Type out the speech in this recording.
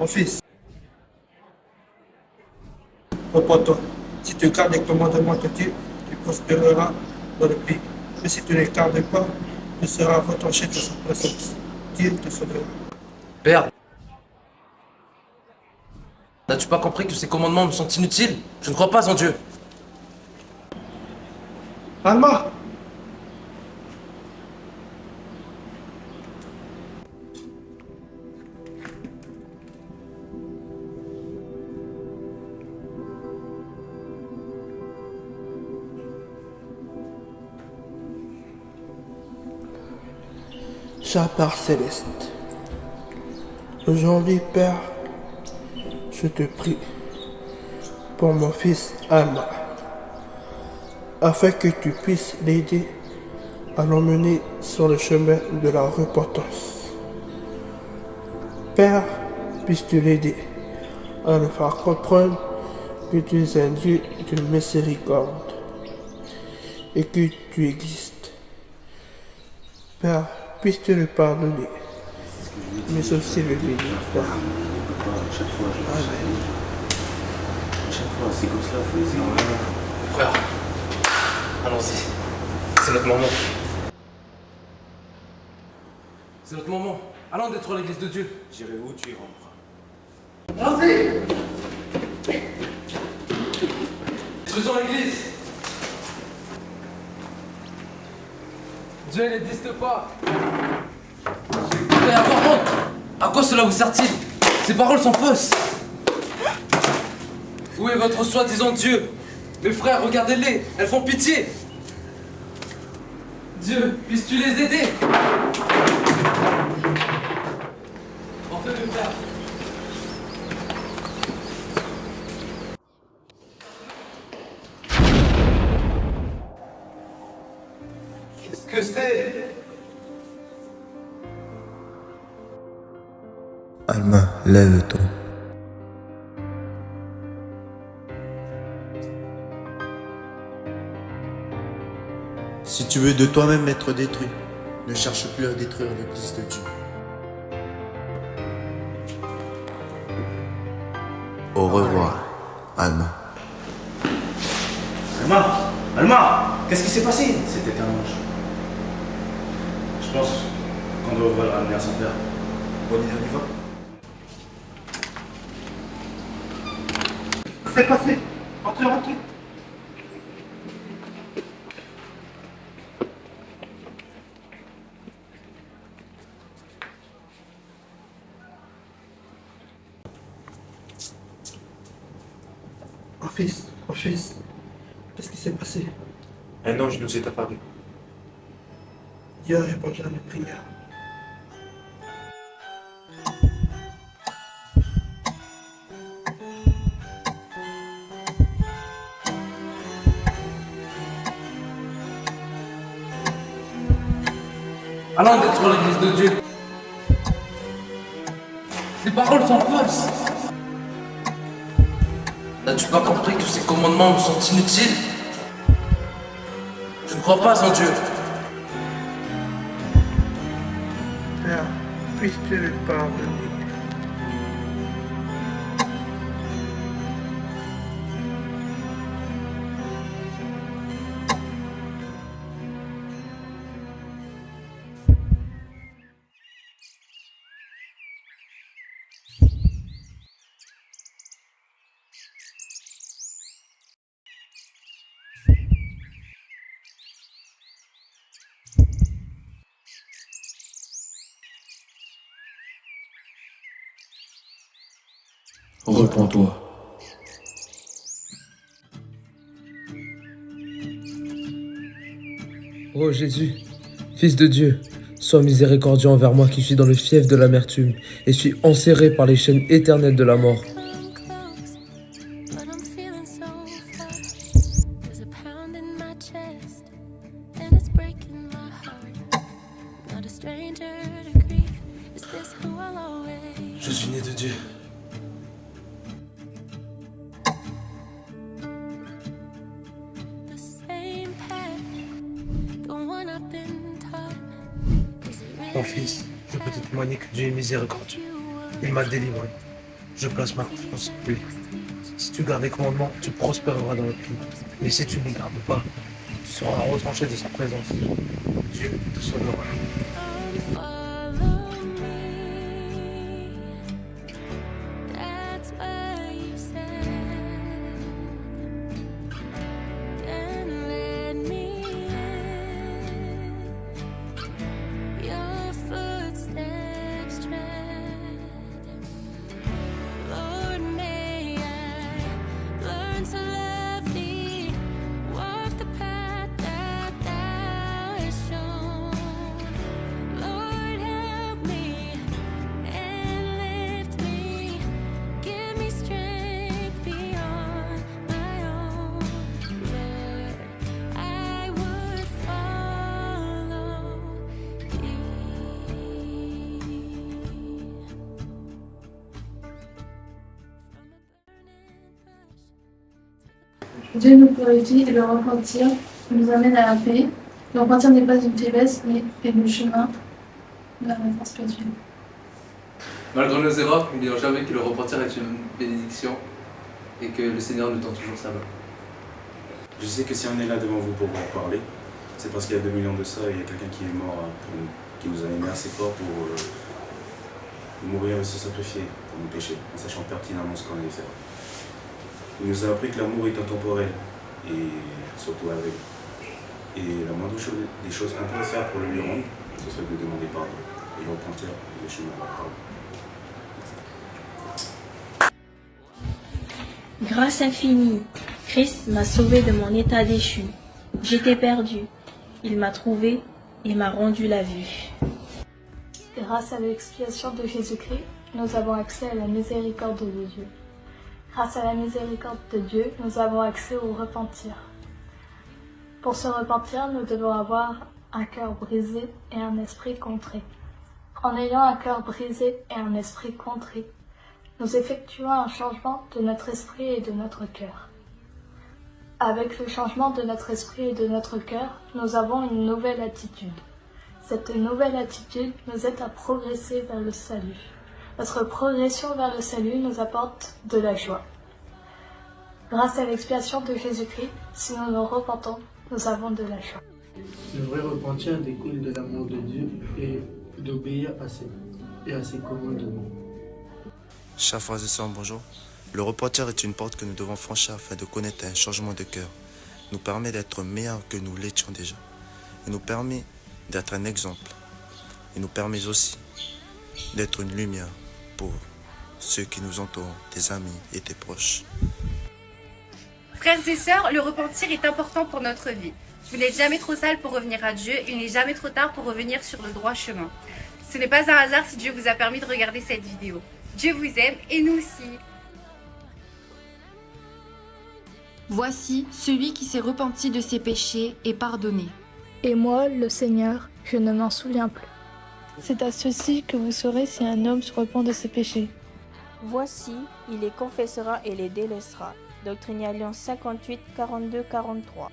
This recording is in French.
Mon fils, repose-toi. Si tu gardes les commandements de Dieu, tu prospéreras dans le pays. Mais si tu ne les gardes pas, tu seras retranché de sa présence. Dieu te sauvera. Père, n'as-tu pas compris que ces commandements me sont inutiles? Je ne crois pas en Dieu. Alma! Cher Père Céleste, aujourd'hui, Père, je te prie pour mon fils Alma, afin que tu puisses l'aider à l'emmener sur le chemin de la repentance. Père, puisses-tu l'aider à le faire comprendre que tu es un Dieu de miséricorde et que tu existes. Père, puisses-tu le pardonner, mais aussi le bénir, Père. Chaque fois, Amen. chaque fois, ces gosses-là, faut les aider. Frère, allons-y. C'est notre moment. C'est notre moment. Allons détruire l'église de Dieu. J'irai où tu iras, mon frère. Détruisons l'église. Dieu n'existe pas. Mais avoir honte. À quoi cela vous sert-il? Ces paroles sont fausses. Où est votre soi-disant Dieu? Mes frères, regardez-les, elles font pitié. Dieu, puisses-tu les aider? Enfin, mes frères. Qu'est-ce que c'est? Alma, lève-toi. Si tu veux de toi-même être détruit, ne cherche plus à détruire l'église de Dieu. Au revoir, Alma. Alma! Alma! Qu'est-ce qui s'est passé? C'était un ange. Je pense qu'on doit le ramener à son père. Bon, on y va. C'est passé. Entrez, rentrez. Mon fils, qu'est-ce qui s'est passé? Un ange nous est apparu. Dieu a répondu à mes prières. Allons détruire l'église de Dieu. Ces paroles sont fausses. N'as-tu pas compris que ces commandements me sont inutiles? Je ne crois pas en Dieu. Père, puisses-tu le pardonner. Repends-toi. Ô Jésus, Fils de Dieu, sois miséricordieux envers moi qui suis dans le fief de l'amertume et suis enserré par les chaînes éternelles de la mort. But I'm feeling so far. There's a pound in my chest, and it's breaking my heart. Not a stranger to grief. Is this who I'll always? Je suis né de Dieu. The same path, the one I've been taught. Mon fils, je peux te témoigner que Dieu est miséricordieux. Il m'a délivré. Je place ma confiance en lui. Si tu gardes les commandements, tu prospéreras dans le pays. Mais si tu ne les gardes pas, tu seras retranché de sa présence. Dieu te sauvera. Follow me. That's what you said. Then let me in. Your footsteps tread. Lord, may I learn to love thee. Walk the path that thou hast shown. Lord, help me and lift me. Give me strength beyond my own. Lord, I would follow thee. Dieu nous purifie et le repentir nous amène à la paix. Le repentir n'est pas une faiblesse, mais est le chemin de la réponse spirituelle. Malgré nos erreurs, n'oublions jamais que le repentir est une bénédiction et que le Seigneur nous tend toujours sa main. Je sais que si on est là devant vous pour vous en parler, c'est parce qu'il y a 2000 ans de ça, il y a quelqu'un qui est mort pour nous, qui nous a aimés assez fort pour mourir et se sacrifier pour nos péchés, en sachant pertinemment ce qu'on allait faire. Il nous a appris que l'amour est intemporel et surtout aveugle. Et la moindre des choses qu'on pourrait faire pour le lui rendre, ce serait de demander pardon et repentir le chemin vers le pardon. Grâce infinie, Christ m'a sauvé de mon état déchu. J'étais perdu. Il m'a trouvé et m'a rendu la vue. Grâce à l'expiation de Jésus-Christ, nous avons accès à la miséricorde de Dieu. Grâce à la miséricorde de Dieu, nous avons accès au repentir. Pour se repentir, nous devons avoir un cœur brisé et un esprit contré. En ayant un cœur brisé et un esprit contré, nous effectuons un changement de notre esprit et de notre cœur. Avec le changement de notre esprit et de notre cœur, nous avons une nouvelle attitude. Cette nouvelle attitude nous aide à progresser vers le salut. Notre progression vers le salut nous apporte de la joie. Grâce à l'expiation de Jésus-Christ, si nous nous repentons, nous avons de la joie. Le vrai repentir découle de l'amour de Dieu et d'obéir à ses commandements. Chers frères et sœurs, bonjour. Le repentir est une porte que nous devons franchir afin de connaître un changement de cœur. Il nous permet d'être meilleurs que nous l'étions déjà. Il nous permet d'être un exemple. Il nous permet aussi d'être une lumière pour ceux qui nous entourent, tes amis et tes proches. Frères et sœurs, le repentir est important pour notre vie. Vous n'êtes jamais trop sale pour revenir à Dieu, il n'est jamais trop tard pour revenir sur le droit chemin. Ce n'est pas un hasard si Dieu vous a permis de regarder cette vidéo. Dieu vous aime et nous aussi. Voici celui qui s'est repenti de ses péchés et pardonné. Et moi, le Seigneur, je ne m'en souviens plus. C'est à ceci que vous saurez si un homme se repent de ses péchés. Voici, il les confessera et les délaissera. Doctrine et Alliance 58, 42, 43.